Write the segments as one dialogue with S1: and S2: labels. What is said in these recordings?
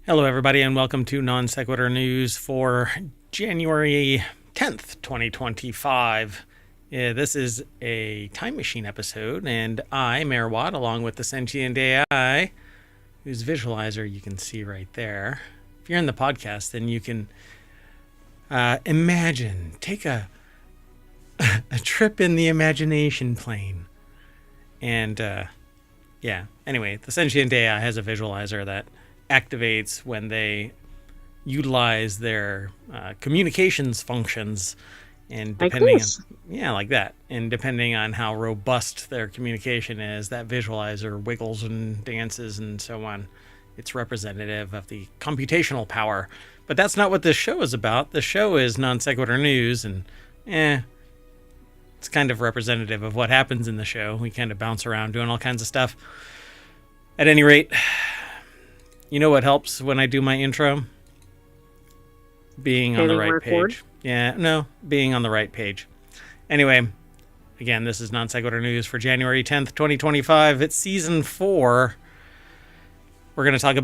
S1: Hello, everybody, and welcome to Non Sequitur News for January 10th, 2025. This is a time machine episode, and I, Mayor Watt, along with the sentient AI, whose visualizer you can see right there. If you're in the podcast, then you can imagine, take a trip in the imagination plane. And anyway, the sentient AI has a visualizer that activates when they utilize their communications functions, and depending on like that, and depending on how robust their communication is, that visualizer wiggles and dances and so on. It's representative of the computational power, but that's not what this show is about. The show is Non Sequitur News, and it's kind of representative of what happens in the show. We kind of bounce around doing all kinds of stuff. At any rate, you know what helps when I do my intro? Being on the right page. Being on the right page. Anyway, again, this is Non Sequitur News for January 10th, 2025. It's Season 4. We're going to talk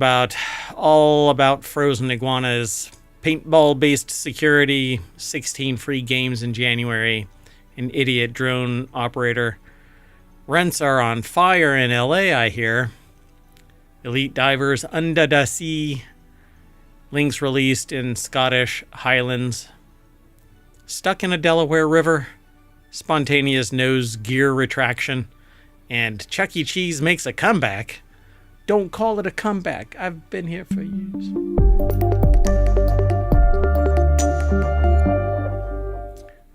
S1: all about frozen iguanas, paintball-based security, 16 free games in January, an idiot drone operator. Rents are on fire in LA, I hear. Elite divers under the sea. Links released in Scottish Highlands. Stuck in a Delaware river. Spontaneous nose gear retraction. And Chuck E. Cheese makes a comeback. Don't call it a comeback. I've been here for years.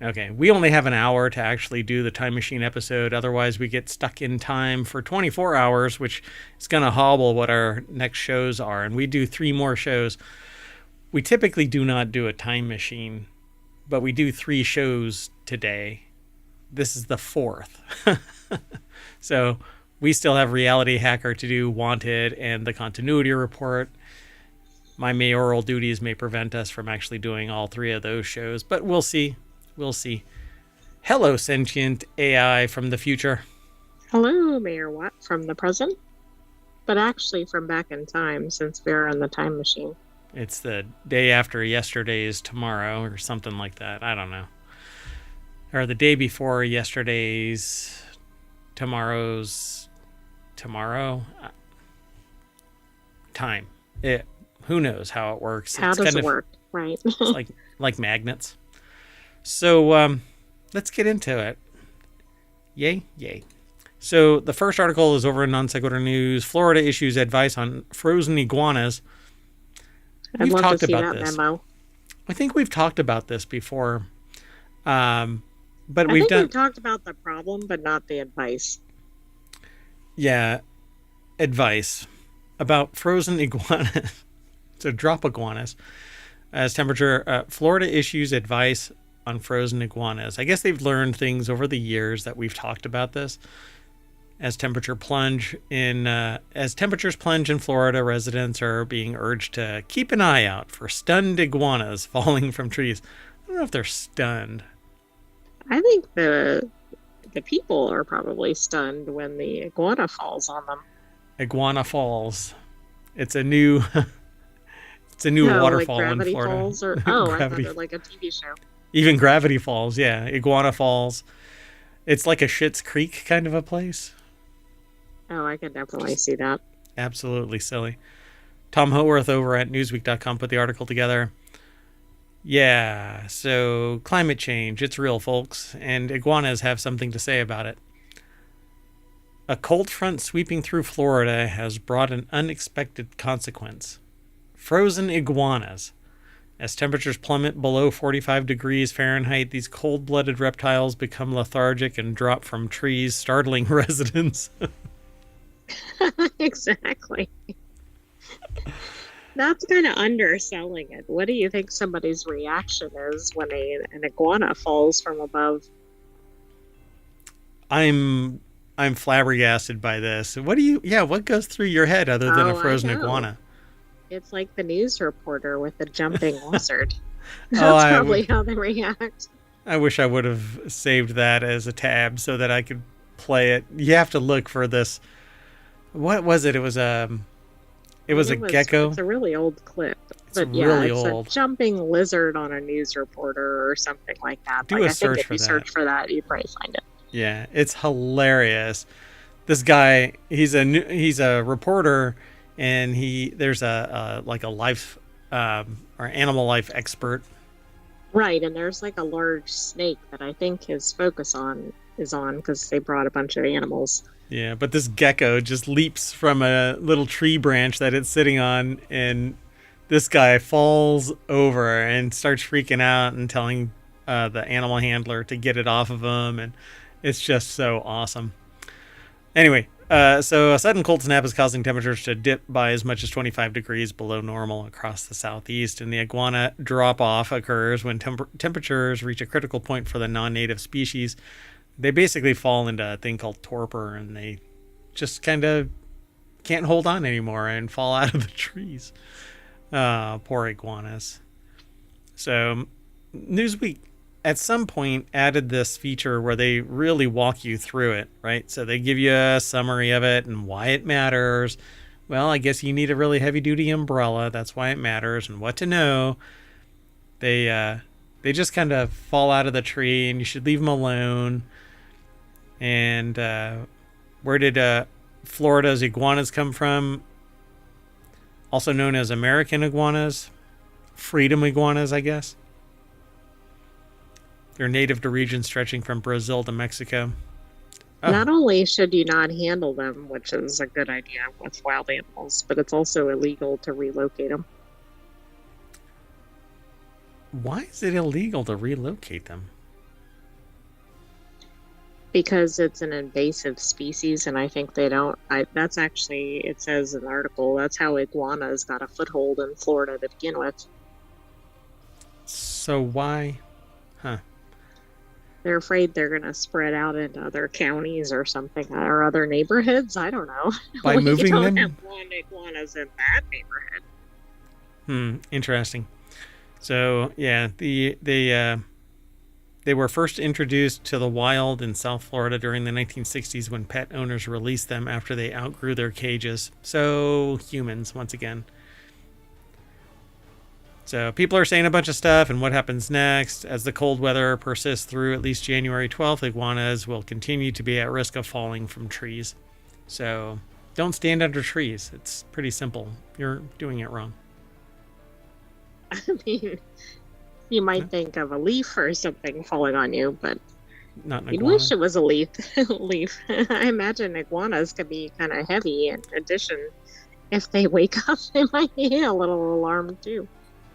S1: Okay, we only have an hour to actually do the Time Machine episode. Otherwise, we get stuck in time for 24 hours, which is going to hobble what our next shows are. And we do 3 more shows. We typically do not do a Time Machine, but we do 3 shows today. This is the 4th. So we still have RealityHacker to do, Wanted, and the Continuity Report. My mayoral duties may prevent us from actually doing all 3 of those shows, but we'll see. We'll see. Hello, sentient AI from the future.
S2: Hello, Mayor Watt from the present, but actually from back in time, since we're on the time machine.
S1: It's the day after yesterday's tomorrow, or something like that. I don't know. Or the day before yesterday's tomorrow's tomorrow time. Who knows how it works?
S2: How does it work? Right.
S1: It's like magnets. So let's get into it. Yay. So the first article is over in Non Sequitur News. Florida issues advice on frozen iguanas.
S2: I'd love to see that memo.
S1: I think we've talked about this before. But
S2: we've talked about the problem, but not the advice.
S1: Yeah, advice about frozen iguanas. So drop iguanas. As temperature, Florida issues advice on frozen iguanas. I guess they've learned things over the years that we've talked about this. As temperatures plunge in Florida, residents are being urged to keep an eye out for stunned iguanas falling from trees. I don't know if they're stunned.
S2: I think the people are probably stunned when the iguana falls on them.
S1: Iguana Falls. It's a new waterfall
S2: like Gravity
S1: in Florida.
S2: Falls or I thought it was like a TV show.
S1: Even Gravity Falls, yeah. Iguana Falls. It's like a Schitt's Creek kind of a place.
S2: Oh, I can definitely see that.
S1: Absolutely silly. Tom Howarth over at Newsweek.com put the article together. Yeah, so climate change, it's real, folks, and iguanas have something to say about it. A cold front sweeping through Florida has brought an unexpected consequence. Frozen iguanas. As temperatures plummet below 45 degrees Fahrenheit, these cold-blooded reptiles become lethargic and drop from trees, startling residents.
S2: Exactly. That's kind of underselling it. What do you think somebody's reaction is when an iguana falls from above?
S1: I'm flabbergasted by this. What goes through your head other than a frozen iguana?
S2: It's like the news reporter with the jumping lizard. That's probably how they react.
S1: I wish I would have saved that as a tab so that I could play it. You have to look for this. What was it? It was It was a gecko.
S2: It's a really old clip.
S1: It's
S2: But yeah,
S1: really
S2: it's
S1: old.
S2: a jumping lizard on a news reporter or something like that.
S1: Do
S2: Like
S1: a
S2: I think
S1: search
S2: if
S1: for
S2: you
S1: that.
S2: search for that, you'd probably find it.
S1: Yeah, it's hilarious. This guy, he's a reporter, and there's a like a life or animal life expert.
S2: Right, and there's like a large snake that I think his focus on is on because they brought a bunch of animals.
S1: Yeah, but this gecko just leaps from a little tree branch that it's sitting on, and this guy falls over and starts freaking out and telling the animal handler to get it off of him, and it's just so awesome. Anyway, so a sudden cold snap is causing temperatures to dip by as much as 25 degrees below normal across the southeast, and the iguana drop-off occurs when temperatures reach a critical point for the non-native species. They basically fall into a thing called torpor, and they just kind of can't hold on anymore and fall out of the trees. Poor iguanas. So Newsweek at some point added this feature where they really walk you through it, right? So they give you a summary of it and why it matters. Well, I guess you need a really heavy duty umbrella. That's why it matters, and what to know. They just kind of fall out of the tree, and you should leave them alone. And where did Florida's iguanas come from? Also known as American iguanas, freedom iguanas, I guess. They're native to regions stretching from Brazil to Mexico. Oh.
S2: Not only should you not handle them, which is a good idea with wild animals, but it's also illegal to relocate them.
S1: Why is it illegal to relocate them?
S2: Because it's an invasive species, and I think they don't. That's actually, it says in the article, that's how iguanas got a foothold in Florida to begin with.
S1: So why? Huh.
S2: They're afraid they're going to spread out into other counties or something, or other neighborhoods. I don't know.
S1: By moving them?
S2: We don't have one iguanas in that neighborhood.
S1: Interesting. So yeah, they were first introduced to the wild in South Florida during the 1960s when pet owners released them after they outgrew their cages. So humans, once again. So people are saying a bunch of stuff, and what happens next? As the cold weather persists through at least January 12th, iguanas will continue to be at risk of falling from trees. So don't stand under trees. It's pretty simple. You're doing it wrong.
S2: I mean, you might think of a leaf or something falling on you, but
S1: not an
S2: you'd
S1: iguana.
S2: wish it was a leaf. I imagine iguanas could be kind of heavy. In addition, if they wake up, they might be a little alarmed too.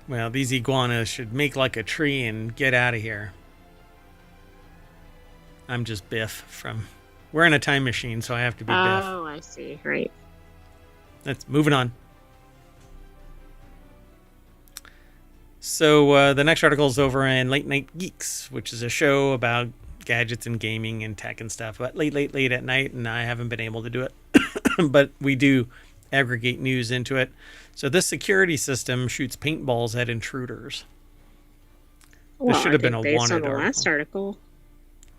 S1: Well, these iguanas should make like a tree and get out of here. I'm just Biff from... We're in a time machine, so I have to be Biff.
S2: Oh, I see. Right.
S1: Let's moving on. So the next article is over in Late Night Geeks, which is a show about gadgets and gaming and tech and stuff, but late at night, and I haven't been able to do it. But we do aggregate news into it. So this security system shoots paintballs at intruders.
S2: Well,
S1: this should have been a
S2: based
S1: wanted
S2: on the
S1: article.
S2: last article.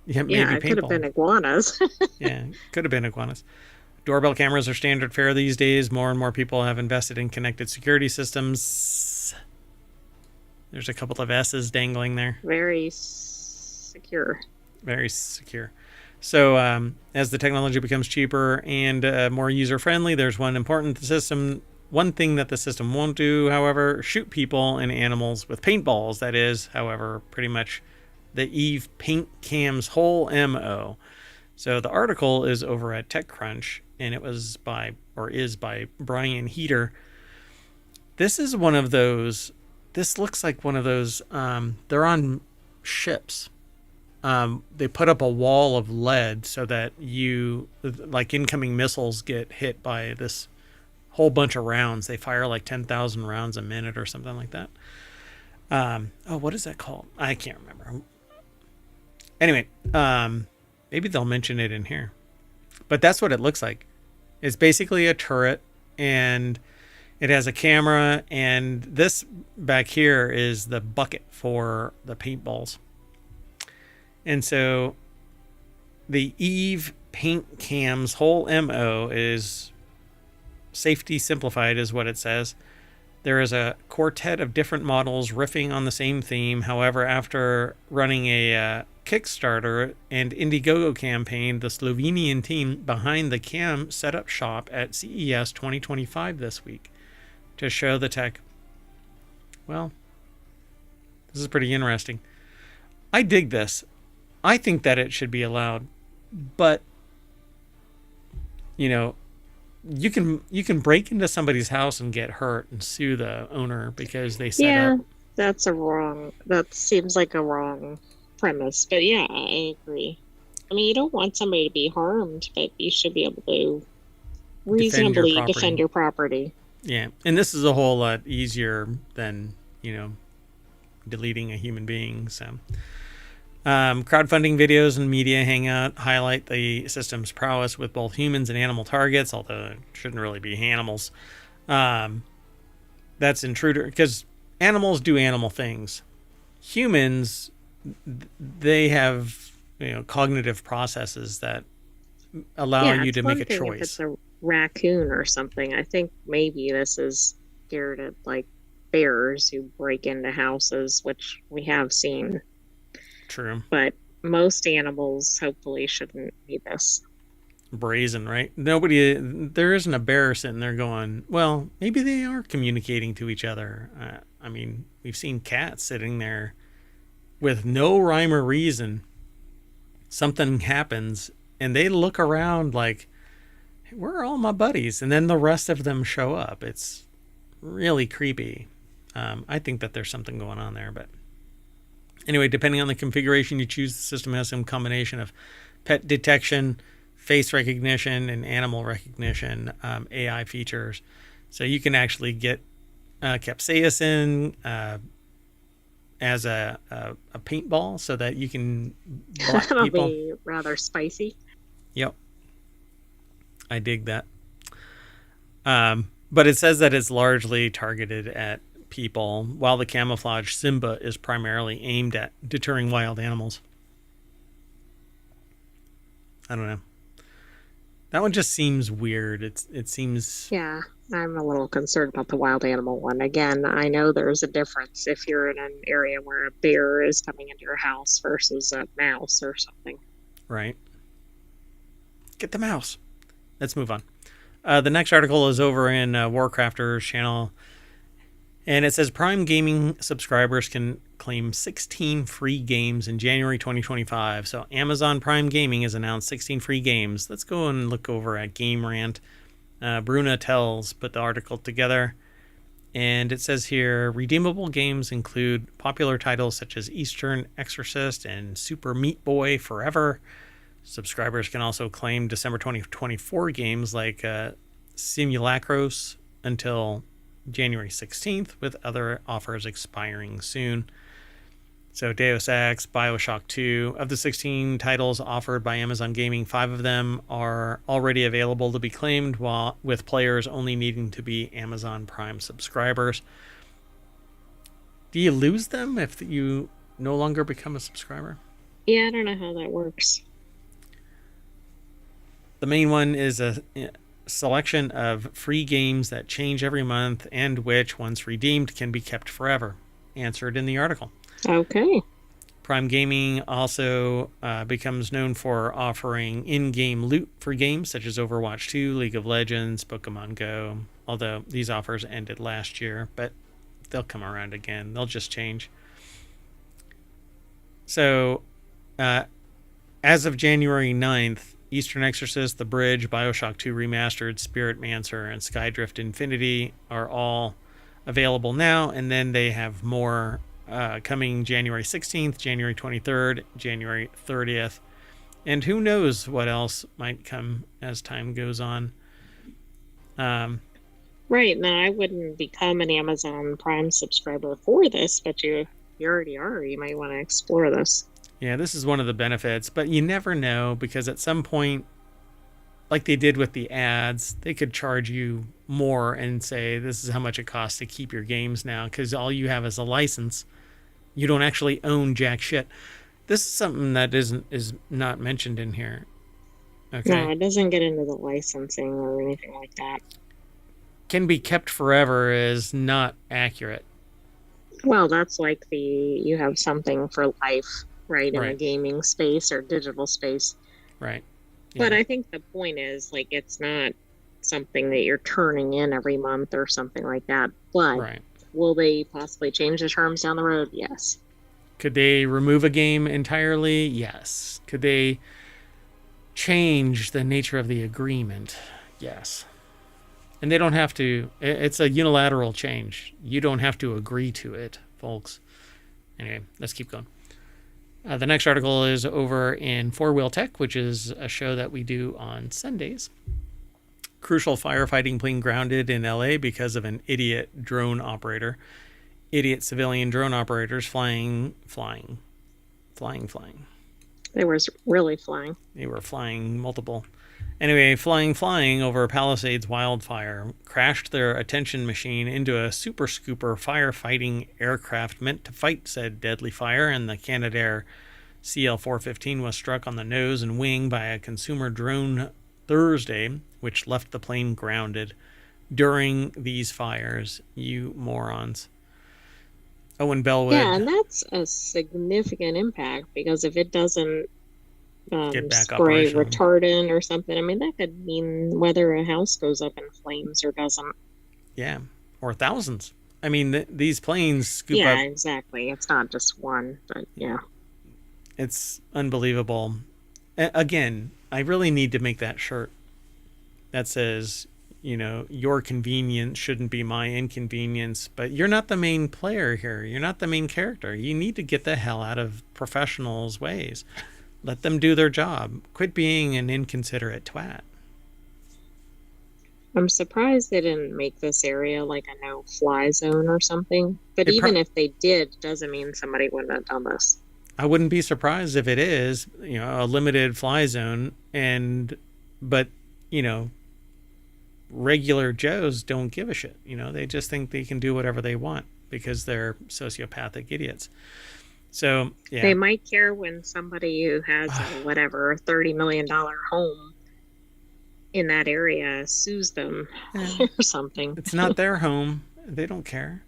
S1: Yeah, maybe
S2: Yeah, it could have been iguanas.
S1: Yeah, could have been iguanas. Doorbell cameras are standard fare these days. More and more people have invested in connected security systems. There's a couple of S's dangling there.
S2: Very secure.
S1: Very secure. So as the technology becomes cheaper and more user-friendly, there's one thing that the system won't do, however, shoot people and animals with paintballs. That is, however, pretty much the Eve Paint Cam's whole MO. So the article is over at TechCrunch, and it was by Brian Heater. This looks like one of those, they're on ships. They put up a wall of lead so that incoming missiles get hit by this whole bunch of rounds. They fire like 10,000 rounds a minute or something like that. What is that called? I can't remember. Anyway, maybe they'll mention it in here. But that's what it looks like. It's basically a turret, and it has a camera, and this back here is the bucket for the paintballs. And so the Eve Paint Cam's whole MO is Safety simplified is what it says. There is a quartet of different models riffing on the same theme. However, after running a Kickstarter and Indiegogo campaign, the Slovenian team behind the cam set up shop at CES 2025 this week to show the tech. Well, this is pretty interesting. I dig this. I think that it should be allowed, but you can break into somebody's house and get hurt and sue the owner because they set up.
S2: That seems like a wrong premise, but yeah, I agree. I mean, you don't want somebody to be harmed, but you should be able to reasonably defend your property.
S1: Yeah, and this is a whole lot easier than, deleting a human being. So, crowdfunding videos and media hangout highlight the system's prowess with both humans and animal targets, although it shouldn't really be animals. That's intruder, because animals do animal things. Humans, they have cognitive processes that allow you to make a choice.
S2: If it's a raccoon or something, I think maybe this is geared at like bears who break into houses, which we have seen.
S1: True.
S2: But most animals hopefully shouldn't be this
S1: brazen, right? There isn't a bear sitting there going, well, maybe they are communicating to each other. I mean, we've seen cats sitting there with no rhyme or reason. Something happens and they look around like, where are all my buddies? And then the rest of them show up. It's really creepy. I think that there's something going on there, but anyway, depending on the configuration you choose, the system has some combination of pet detection, face recognition, and animal recognition AI features. So you can actually get capsaicin as a paintball so that you can block
S2: That'll
S1: people.
S2: Be rather spicy.
S1: Yep. I dig that. But it says that it's largely targeted at people, while the camouflage Simba is primarily aimed at deterring wild animals. I don't know. That one just seems weird. It seems...
S2: Yeah, I'm a little concerned about the wild animal one. Again, I know there's a difference if you're in an area where a bear is coming into your house versus a mouse or something.
S1: Right. Get the mouse. Let's move on. The next article is over in WarCrafters channel. And it says Prime Gaming subscribers can claim 16 free games in January 2025. So Amazon Prime Gaming has announced 16 free games. Let's go and look over at Game Rant. Bruna Tells put the article together. And it says here, redeemable games include popular titles such as Eastern Exorcist and Super Meat Boy Forever. Subscribers can also claim December 2024 games like Simulacros until January 16th, with other offers expiring soon. So Deus Ex, BioShock 2. Of the 16 titles offered by Amazon Gaming, 5 of them are already available to be claimed, with players only needing to be Amazon Prime subscribers. Do you lose them if you no longer become a subscriber?
S2: Yeah, I don't know how that works.
S1: The main one is a selection of free games that change every month and which, once redeemed, can be kept forever. Answered in the article.
S2: Okay.
S1: Prime Gaming also becomes known for offering in-game loot for games such as Overwatch 2, League of Legends, Pokemon Go, although these offers ended last year, but they'll come around again. They'll just change. So, as of January 9th, Eastern Exorcist, The Bridge, BioShock 2 Remastered, Spirit Mancer, and Skydrift Infinity are all available now, and then they have more coming January 16th, January 23rd, January 30th, and who knows what else might come as time goes on.
S2: Right, now I wouldn't become an Amazon Prime subscriber for this, but you already are. You might want to explore this.
S1: Yeah, this is one of the benefits, but you never know, because at some point, like they did with the ads, they could charge you more and say, this is how much it costs to keep your games now, because all you have is a license. You don't actually own jack shit. This is something that is not mentioned in here. Okay.
S2: No, it doesn't get into the licensing or anything like that.
S1: can be kept forever is not accurate.
S2: Well, that's like you have something for life, right, in the
S1: Right.
S2: gaming space or digital space.
S1: Right.
S2: But
S1: Yeah.
S2: I think the point is, like, it's not something that you're turning in every month or something like that. But
S1: Right.
S2: will they possibly change the terms down the road? Yes.
S1: Could they remove a game entirely? Yes. Could they change the nature of the agreement? Yes. And they don't have to. It's a unilateral change. You don't have to agree to it, folks. Anyway, let's keep going. The next article is over in Four Wheel Tech, which is a show that we do on Sundays. Crucial firefighting plane grounded in LA because of an idiot drone operator. Idiot civilian drone operators flying.
S2: They were really flying.
S1: They were flying multiple. Anyway, flying over Palisades wildfire, crashed their attention machine into a super scooper firefighting aircraft meant to fight said deadly fire, and the Canadair CL-415 was struck on the nose and wing by a consumer drone Thursday, which left the plane grounded during these fires. You morons. Owen Bellwood.
S2: Yeah, and that's a significant impact because if it doesn't spray retardant or something, I mean, that could mean whether a house goes up in flames or doesn't.
S1: Yeah, or thousands. I mean, these planes scoop up.
S2: Yeah, exactly. It's not just one, but yeah.
S1: It's unbelievable. Again, I really need to make that shirt that says, your convenience shouldn't be my inconvenience, but you're not the main player here. You're not the main character. You need to get the hell out of professionals' ways. Let them do their job. Quit being an inconsiderate twat.
S2: I'm surprised they didn't make this area like a no-fly zone or something. But even if they did, doesn't mean somebody wouldn't have done this.
S1: I wouldn't be surprised if it is, a limited fly zone, but regular Joes don't give a shit. They just think they can do whatever they want because they're sociopathic idiots. So, yeah.
S2: They might care when somebody who has a $30 million home in that area sues them or something.
S1: It's not their home. They don't care.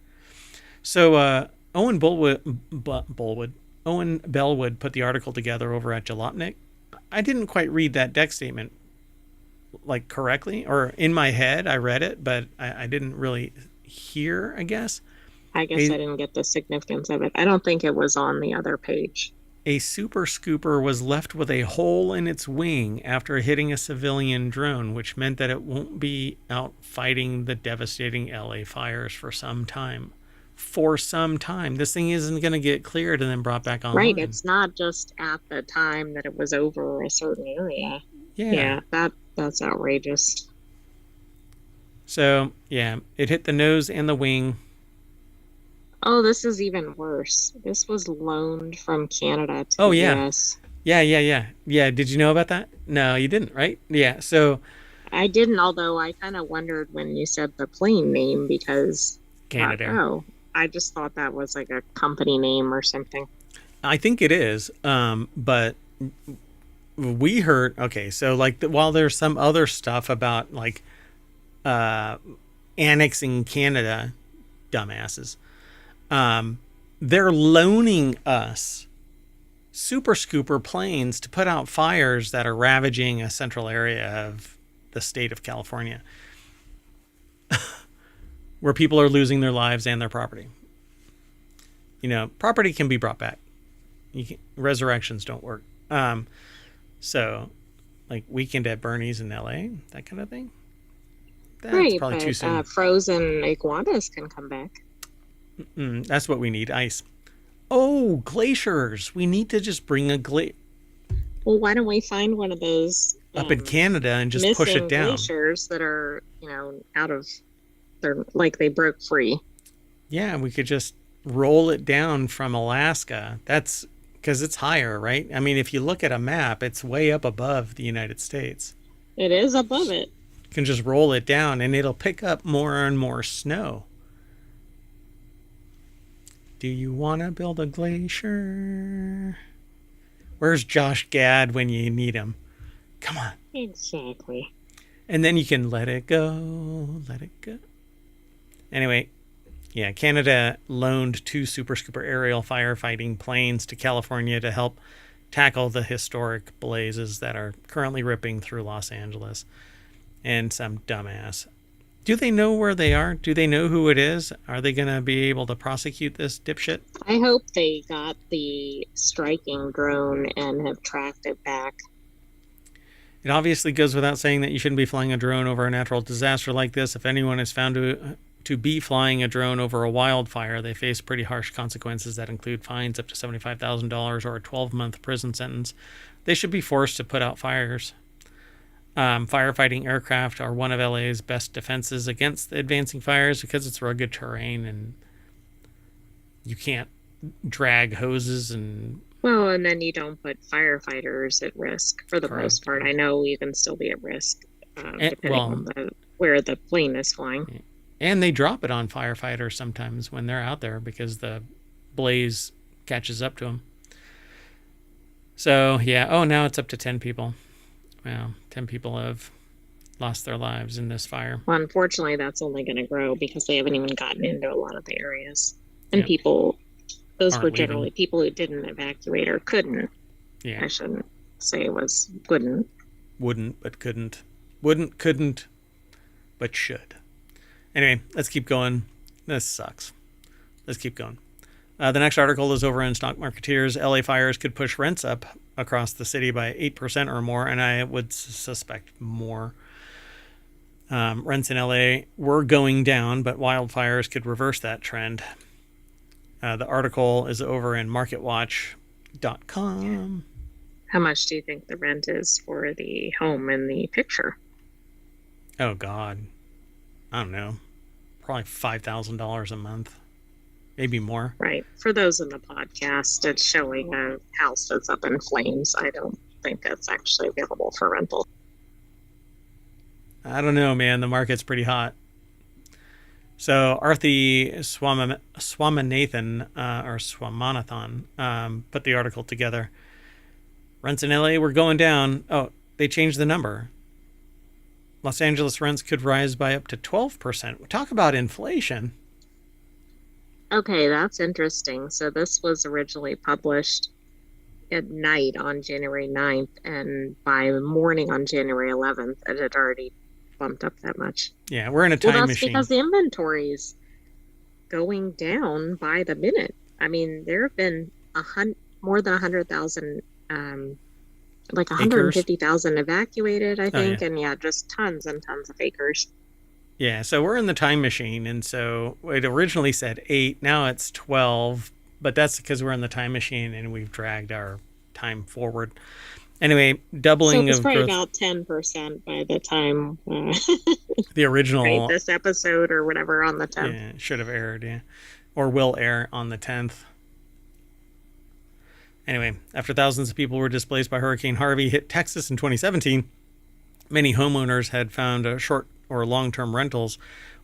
S1: So, Owen Bellwood put the article together over at Jalopnik. I didn't quite read that deck statement correctly, or in my head I read it, but I didn't really hear, I guess.
S2: I didn't get the significance of it. I don't think it was on the other page.
S1: A super scooper was left with a hole in its wing after hitting a civilian drone, which meant that it won't be out fighting the devastating LA fires for some time. This thing isn't going to get cleared and then brought back online.
S2: Right. It's not just at the time that it was over a certain area. Yeah, that's outrageous.
S1: So, yeah, it hit the nose and the wing.
S2: Oh, this is even worse. This was loaned from Canada to the US.
S1: Yeah. Did you know about that? No, you didn't, right? Yeah, so...
S2: I didn't, although I kind of wondered when you said the plane name because...
S1: Canadair.
S2: I just thought that was like a company name or something.
S1: I think it is, but... We heard, while there's some other stuff about, annexing Canada, dumbasses, they're loaning us super scooper planes to put out fires that are ravaging a central area of the state of California, where people are losing their lives and their property. Property can be brought back. Resurrections don't work. So, Weekend at Bernie's in LA, that kind of thing. That's probably too soon.
S2: Frozen iguanas can come back.
S1: That's what we need, ice. Oh, glaciers. We need to just bring a glacier.
S2: Well, why don't we find one of those
S1: up in Canada and just push it down?
S2: Glaciers that are, out of, they broke free.
S1: Yeah, we could just roll it down from Alaska. That's because it's higher, right? I mean, if you look at a map, it's way up above the United States.
S2: It is above it.
S1: You can just roll it down and it'll pick up more and more snow. Do you want to build a glacier? Where's Josh Gad when you need him? Come on.
S2: Exactly.
S1: And then you can let it go, let it go. Anyway, yeah, Canada loaned 2 Super Scooper aerial firefighting planes to California to help tackle the historic blazes that are currently ripping through Los Angeles. And some dumbass. Do they know where they are? Do they know who it is? Are they going to be able to prosecute this dipshit?
S2: I hope they got the striking drone and have tracked it back.
S1: It obviously goes without saying that you shouldn't be flying a drone over a natural disaster like this. If anyone is found to be flying a drone over a wildfire, they face pretty harsh consequences that include fines up to $75,000 or a 12-month prison sentence. They should be forced to put out fires. Firefighting aircraft are one of LA's best defenses against the advancing fires because it's rugged terrain and you can't drag hoses and...
S2: Well, and then you don't put firefighters at risk for the most part. I know you can still be at risk depending on where the plane is flying.
S1: And they drop it on firefighters sometimes when they're out there because the blaze catches up to them. So, yeah. Oh, now it's up to 10 people. Wow, 10 people have lost their lives in this fire.
S2: Well, unfortunately, that's only going to grow because they haven't even gotten into a lot of the areas. And people... Those were generally people who didn't evacuate or couldn't. Yeah. I shouldn't say it was wouldn't.
S1: Wouldn't, but couldn't. Wouldn't, couldn't, but should. Anyway, let's keep going. This sucks. Let's keep going. The next article is over in Stock Marketeers. LA fires could push rents up across the city by 8% or more, and I would suspect more. Rents in LA were going down, but wildfires could reverse that trend. The article is over in marketwatch.com.
S2: How much do you think the rent is for the home in the picture?
S1: Oh, God. I don't know. Probably $5,000 a month. Maybe more.
S2: Right. For those in the podcast, it's showing a house that's up in flames. I don't think that's actually available for rental.
S1: I don't know, man. The market's pretty hot. So Arthi Swaminathan put the article together. Rents in LA were going down. Oh, they changed the number. Los Angeles rents could rise by up to 12%. Talk about inflation.
S2: Okay, that's interesting. So this was originally published at night on January 9th, and by morning on January 11th, it had already bumped up that much.
S1: Yeah, we're in a time machine.
S2: Because the inventory's going down by the minute. I mean, there have been more than 100,000, like 150,000 evacuated, I think, and just tons and tons of acres.
S1: Yeah, so we're in the time machine, and so it originally said 8, now it's 12, but that's because we're in the time machine and we've dragged our time forward. Anyway, doubling
S2: of growth. So it's probably about 10% by the time
S1: the original
S2: this episode or whatever on the 10th.
S1: Yeah, should have aired, yeah. Or will air on the 10th. Anyway, after thousands of people were displaced by Hurricane Harvey hit Texas in 2017, many homeowners had found short or long-term rentals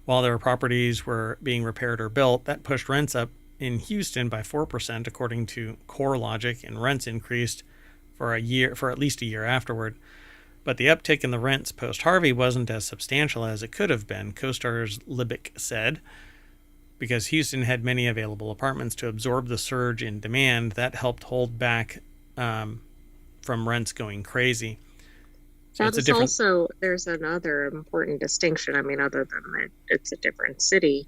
S1: while their properties were being repaired or built. That pushed rents up in Houston by 4%, according to CoreLogic, and rents increased for at least a year afterward. But the uptick in the rents post-Harvey wasn't as substantial as it could have been, CoStar's Libick said. Because Houston had many available apartments to absorb the surge in demand, that helped hold back from rents going crazy. So
S2: there's another important distinction. I mean, other than that, it's a different city.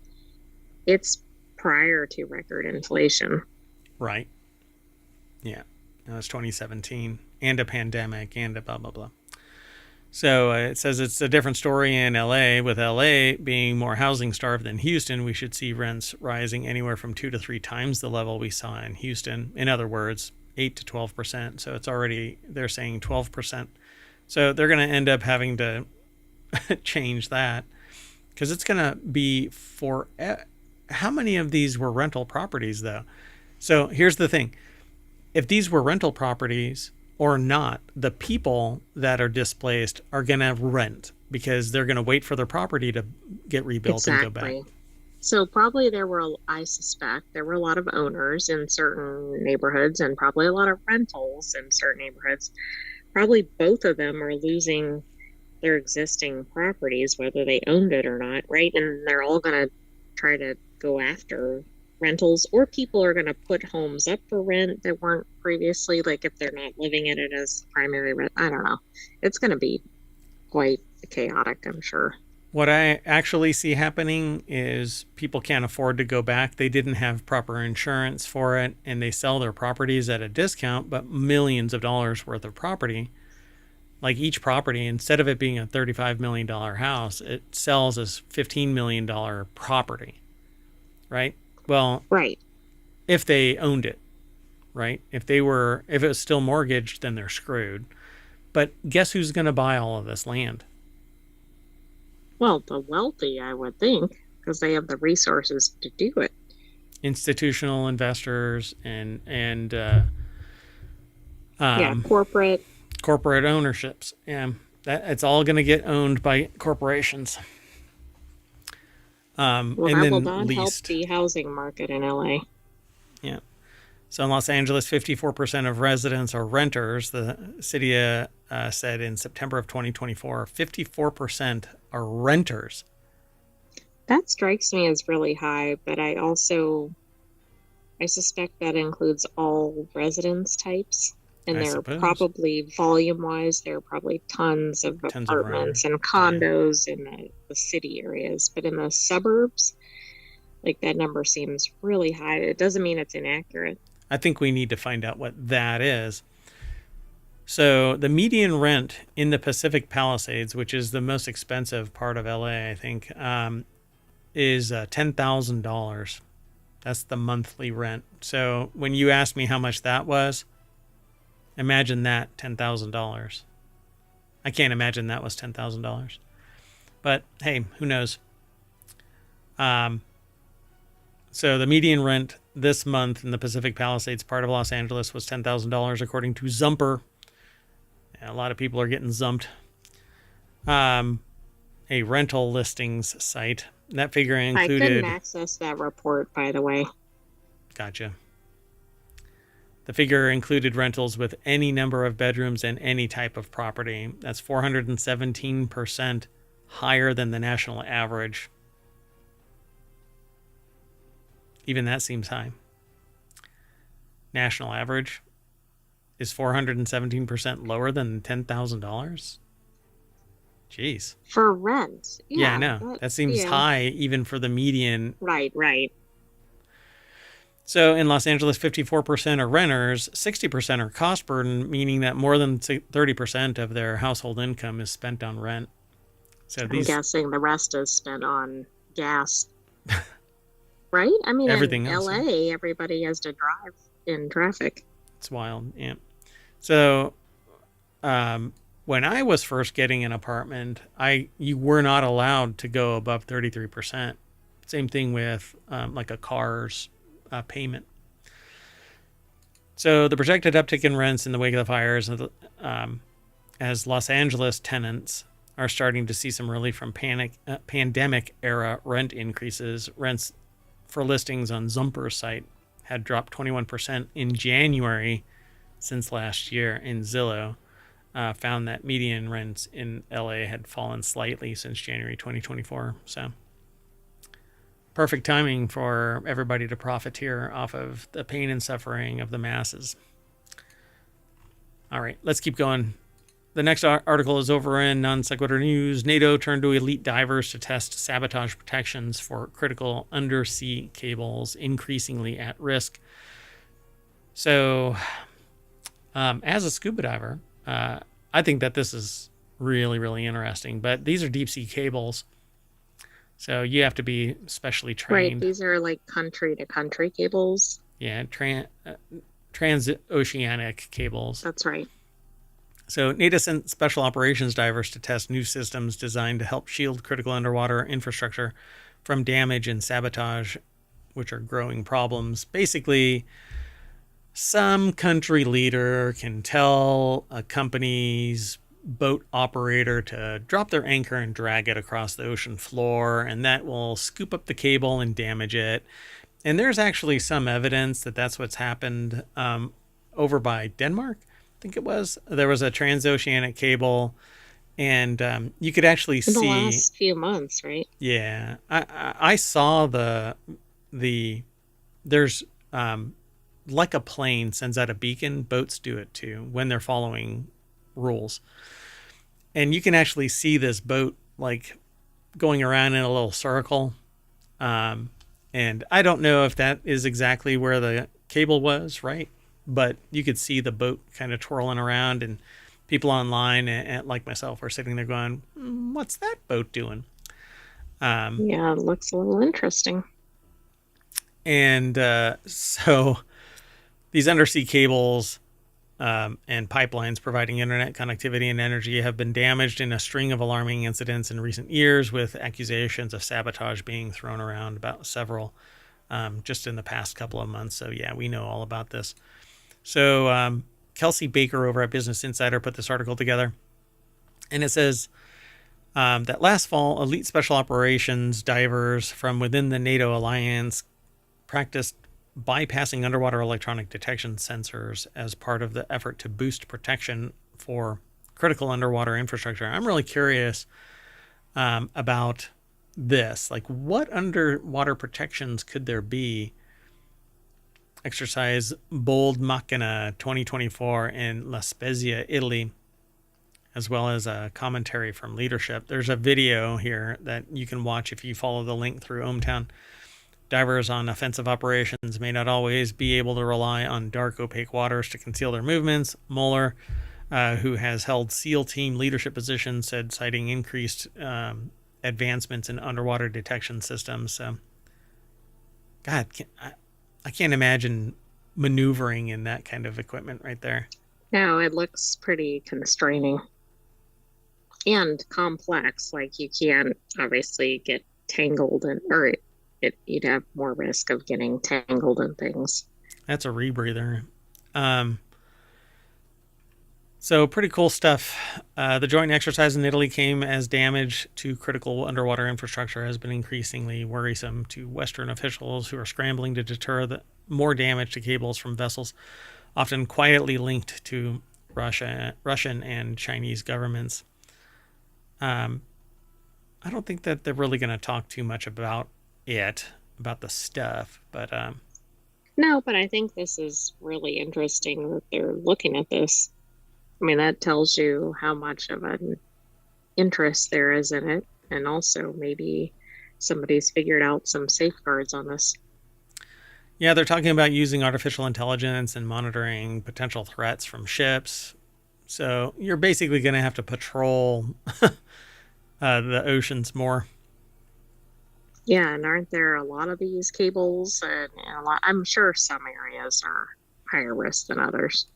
S2: It's prior to record inflation.
S1: Right. Yeah. That was 2017, and a pandemic, and a blah, blah, blah. So it says it's a different story in LA. With LA being more housing starved than Houston, we should see rents rising anywhere from 2 to 3 times the level we saw in Houston. In other words, 8 to 12%. So it's already, they're saying 12%. So they're going to end up having to change that because it's going to be for how many of these were rental properties, though? So here's the thing. If these were rental properties or not, the people that are displaced are going to rent because they're going to wait for their property to get rebuilt and go back.
S2: So probably I suspect there were a lot of owners in certain neighborhoods and probably a lot of rentals in certain neighborhoods. Probably both of them are losing their existing properties, whether they owned it or not, right? And they're all going to try to go after rentals, or people are going to put homes up for rent that weren't previously, like if they're not living in it as primary rent. I don't know. It's going to be quite chaotic, I'm sure.
S1: What I actually see happening is people can't afford to go back. They didn't have proper insurance for it, and they sell their properties at a discount, but millions of dollars worth of property. Like each property, instead of it being a $35 million house, it sells as $15 million property, right? Well,
S2: right.
S1: If they owned it, right? If it was still mortgaged, then they're screwed. But guess who's going to buy all of this land?
S2: Well, the wealthy, I would think, because they have the resources to do it.
S1: Institutional investors and corporate ownerships. Yeah, it's all going to get owned by corporations.
S2: Well, and that will not help the housing market in LA.
S1: Yeah. So in Los Angeles, 54% of residents are renters. The city said in September of 2024, 54% are renters.
S2: That strikes me as really high, but I suspect that includes all residence types. And they're probably, volume-wise, there are probably tons of apartments and condos in the city areas. But in the suburbs, like, that number seems really high. It doesn't mean it's inaccurate.
S1: I think we need to find out what that is. So the median rent in the Pacific Palisades, which is the most expensive part of LA, I think, is $10,000. That's the monthly rent. So when you asked me how much that was, imagine that $10,000. I can't imagine that was $10,000. But hey, who knows? So the median rent this month in the Pacific Palisades part of Los Angeles was $10,000, according to Zumper. A lot of people are getting zumped. A rental listings site. That figure included... I
S2: couldn't access that report, by the way.
S1: Gotcha. The figure included rentals with any number of bedrooms and any type of property. That's 417% higher than the national average. Even that seems high. National average is 417% lower than $10,000. Jeez.
S2: For rent.
S1: Yeah, I know. That seems high even for the median.
S2: Right.
S1: So in Los Angeles, 54% are renters, 60% are cost burden, meaning that more than 30% of their household income is spent on rent. So
S2: I'm guessing the rest is spent on gas. Right? I mean, everything in LA, everybody has to drive in traffic.
S1: It's wild, yeah. So when I was first getting an apartment, you were not allowed to go above 33%. Same thing with like a car's payment. So the projected uptick in rents in the wake of the fires, as Los Angeles tenants are starting to see some relief from pandemic era rent increases. Rents for listings on Zumper's site had dropped 21% in January since last year. And Zillow found that median rents in LA had fallen slightly since January 2024. So perfect timing for everybody to profiteer off of the pain and suffering of the masses. All right, let's keep going. The next article is over in Non Sequitur News. NATO turned to elite divers to test sabotage protections for critical undersea cables, increasingly at risk. So, as a scuba diver, I think that this is really, really interesting. But these are deep sea cables, so you have to be specially trained.
S2: Right, these are like country-to-country cables.
S1: Yeah, transoceanic cables.
S2: That's right.
S1: So NATO sent special operations divers to test new systems designed to help shield critical underwater infrastructure from damage and sabotage, which are growing problems. Basically, some country leader can tell a company's boat operator to drop their anchor and drag it across the ocean floor, and that will scoop up the cable and damage it. And there's actually some evidence that that's what's happened over by Denmark. I think it was. There was a transoceanic cable, And you could actually
S2: In the
S1: see.
S2: last few months, right?
S1: Yeah, I saw there's like a plane sends out a beacon. Boats do it too when they're following rules, and you can actually see this boat like going around in a little circle. Um, and I don't know if that is exactly where the cable was, right? But you could see the boat kind of twirling around, and people online, and like myself, were sitting there going, "What's that boat doing?"
S2: Yeah, it looks a little interesting.
S1: And so these undersea cables and pipelines providing internet connectivity and energy have been damaged in a string of alarming incidents in recent years, with accusations of sabotage being thrown around about several just in the past couple of months. So, yeah, we know all about this. So, Kelsey Baker over at Business Insider put this article together. And it says that last fall, elite special operations divers from within the NATO alliance practiced bypassing underwater electronic detection sensors as part of the effort to boost protection for critical underwater infrastructure. I'm really curious about this. Like, what underwater protections could there be? Exercise Bold Machina 2024 in La Spezia, Italy, as well as a commentary from leadership. There's a video here that you can watch if you follow the link through ohmTown. Divers on offensive operations may not always be able to rely on dark, opaque waters to conceal their movements. Mueller, who has held SEAL team leadership positions, said, citing increased advancements in underwater detection systems. So, God, I can't imagine maneuvering in that kind of equipment right there.
S2: No, it looks pretty constraining and complex. Like, you can't obviously get tangled in, or you'd have more risk of getting tangled in things.
S1: That's a rebreather. So pretty cool stuff. The joint exercise in Italy came as damage to critical underwater infrastructure has been increasingly worrisome to Western officials, who are scrambling to deter more damage to cables from vessels, often quietly linked to Russian and Chinese governments. I don't think that they're really going to talk too much about the stuff, but
S2: no, but I think this is really interesting that they're looking at this. I mean, that tells you how much of an interest there is in it, and also maybe somebody's figured out some safeguards on this.
S1: Yeah, they're talking about using artificial intelligence and monitoring potential threats from ships. So you're basically going to have to patrol the oceans more.
S2: Yeah, and aren't there a lot of these cables? And I'm sure some areas are higher risk than others.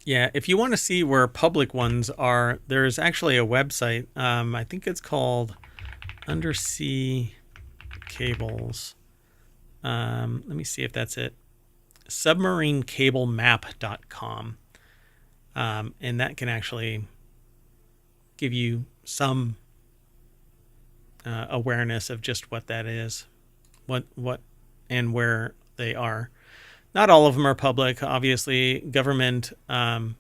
S1: Yeah, if you want to see where public ones are, there's actually a website. I think it's called Undersea Cables. Let me see if that's it. Submarinecablemap.com. And that can actually give you some awareness of just what that is, what and where they are. Not all of them are public. Obviously, governments don't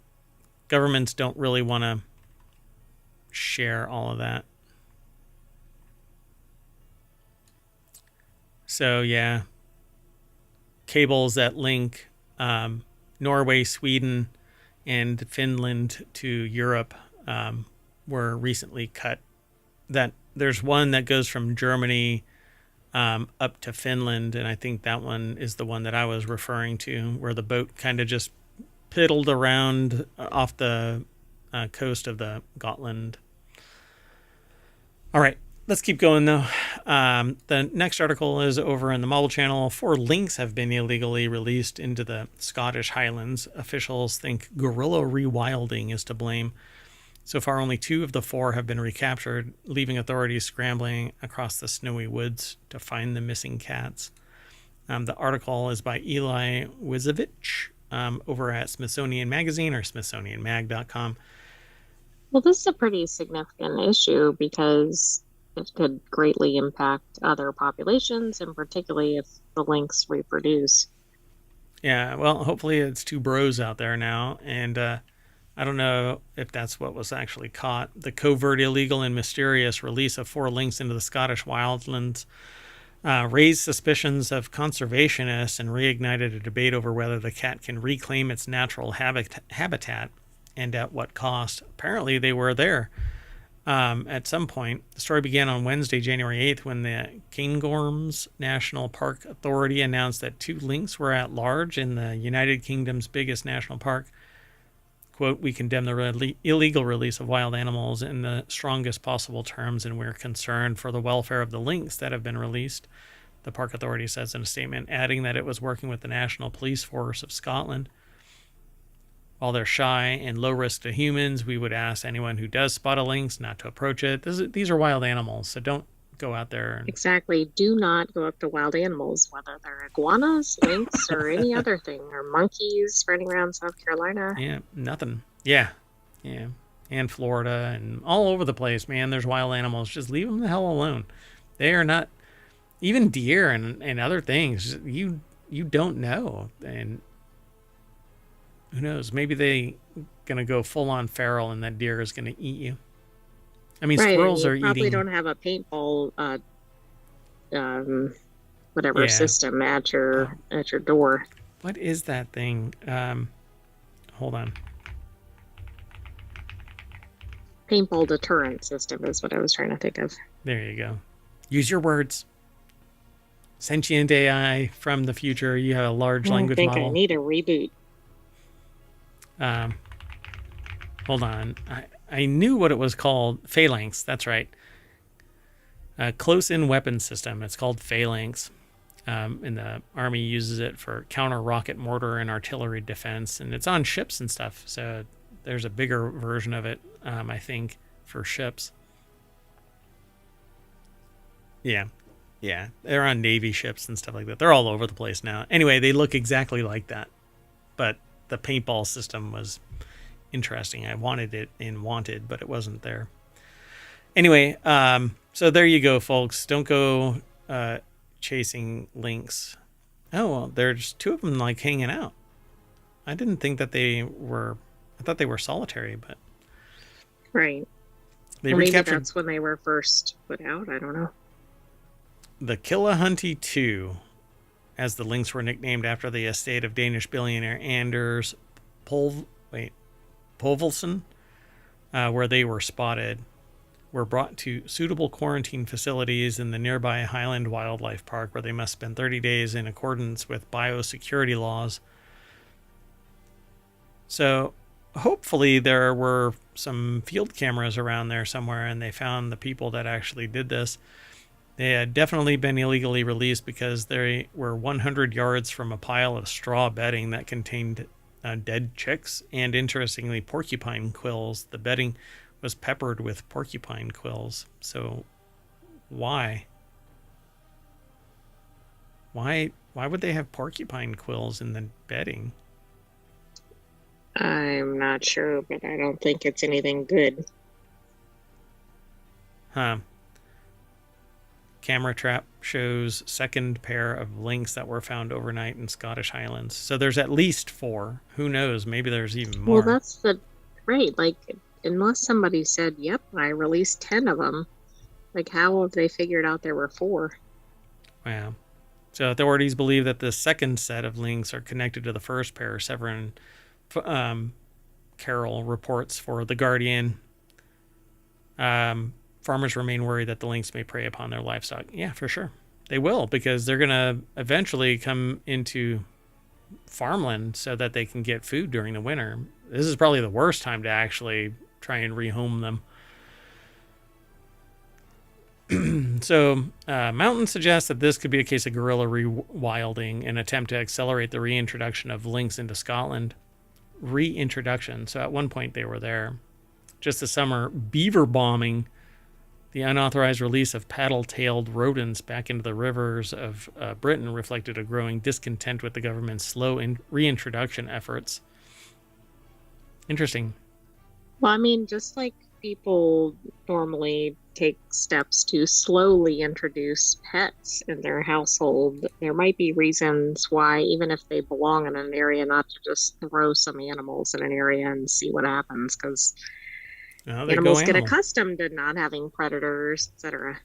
S1: really want to share all of that. So yeah, cables that link Norway, Sweden, and Finland to Europe were recently cut. That there's one that goes from Germany up to Finland, and I think that one is the one that I was referring to, where the boat kind of just piddled around off the coast of the Gotland. All right, let's keep going, though. The next article is over in the Mobile Channel. 4 links have been illegally released into the Scottish Highlands. Officials think guerrilla rewilding is to blame. So far, only 2 of the 4 have been recaptured, leaving authorities scrambling across the snowy woods to find the missing cats. The article is by Eli Wizovich over at Smithsonian Magazine, or smithsonianmag.com.
S2: Well, this is a pretty significant issue because it could greatly impact other populations, and particularly if the lynx reproduce.
S1: Yeah, well, hopefully it's 2 bros out there now, and I don't know if that's what was actually caught. The covert, illegal, and mysterious release of 4 lynx into the Scottish wildlands raised suspicions of conservationists and reignited a debate over whether the cat can reclaim its natural habitat and at what cost. Apparently, they were there at some point. The story began on Wednesday, January 8th, when the Cairngorms National Park Authority announced that 2 lynx were at large in the United Kingdom's biggest national park. Quote, "We condemn the illegal release of wild animals in the strongest possible terms, and we're concerned for the welfare of the lynx that have been released," the park authority says in a statement, adding that it was working with the National Police Force of Scotland. While they're shy and low risk to humans, we would ask anyone who does spot a lynx not to approach it. These are wild animals, so don't go out there.
S2: Exactly. Do not go up to wild animals, whether they're iguanas, lynx, or any other thing, or monkeys running around South Carolina.
S1: Yeah, nothing. Yeah. And Florida and all over the place, man. There's wild animals. Just leave them the hell alone. They are not, even deer and other things. You don't know. And who knows? Maybe they gonna go full on feral, and that deer is gonna eat you. I mean,
S2: right,
S1: squirrels are
S2: probably
S1: eating.
S2: Don't have a paintball, system at your door.
S1: What is that thing? Hold on.
S2: Paintball deterrent system is what I was trying to think of.
S1: There you go. Use your words. Sentient AI from the future. You have a large language model.
S2: I think I need a reboot.
S1: Hold on. I knew what it was called. Phalanx. That's right. Close-in weapon system. It's called Phalanx. And the Army uses it for counter-rocket mortar and artillery defense. And it's on ships and stuff. So there's a bigger version of it, I think, for ships. Yeah. They're on Navy ships and stuff like that. They're all over the place now. Anyway, they look exactly like that. But the paintball system was interesting. I wanted it in Wanted, but it wasn't there. Anyway, so there you go, folks. Don't go chasing lynx. Oh, well, there's 2 of them like hanging out. I didn't think that they were. I thought they were solitary, but
S2: right.
S1: They
S2: maybe
S1: recaptured.
S2: That's when they were first put out. I don't know.
S1: The Killahunty 2, as the lynx were nicknamed after the estate of Danish billionaire Anders Povelsen, where they were spotted, were brought to suitable quarantine facilities in the nearby Highland Wildlife Park, where they must spend 30 days in accordance with biosecurity laws. So hopefully there were some field cameras around there somewhere, and they found the people that actually did this. They had definitely been illegally released because they were 100 yards from a pile of straw bedding that contained dead chicks and, interestingly, porcupine quills. The bedding was peppered with porcupine quills. So why? Why would they have porcupine quills in the bedding?
S2: I'm not sure, but I don't think it's anything good.
S1: Huh. Camera trap shows second pair of lynx that were found overnight in Scottish Highlands. So there's at least 4. Who knows? Maybe there's even more.
S2: Well, that's right. Like, unless somebody said, "Yep, I released 10 of them." Like, how have they figured out there were 4?
S1: Wow. So authorities believe that the second set of lynx are connected to the first pair. Severin Carroll reports for The Guardian. Farmers remain worried that the lynx may prey upon their livestock. Yeah, for sure. They will, because they're going to eventually come into farmland so that they can get food during the winter. This is probably the worst time to actually try and rehome them. So, Mountain suggests that this could be a case of guerrilla rewilding, an attempt to accelerate the reintroduction of lynx into Scotland. Reintroduction. So at one point they were there. Just this summer, beaver bombing, the unauthorized release of paddle-tailed rodents back into the rivers of Britain, reflected a growing discontent with the government's slow reintroduction efforts. Interesting.
S2: Well, I mean, just like people normally take steps to slowly introduce pets in their household, there might be reasons why, even if they belong in an area, not to just throw some animals in an area and see what happens, because
S1: They go
S2: animals get
S1: animal.
S2: accustomed to not having predators, etc.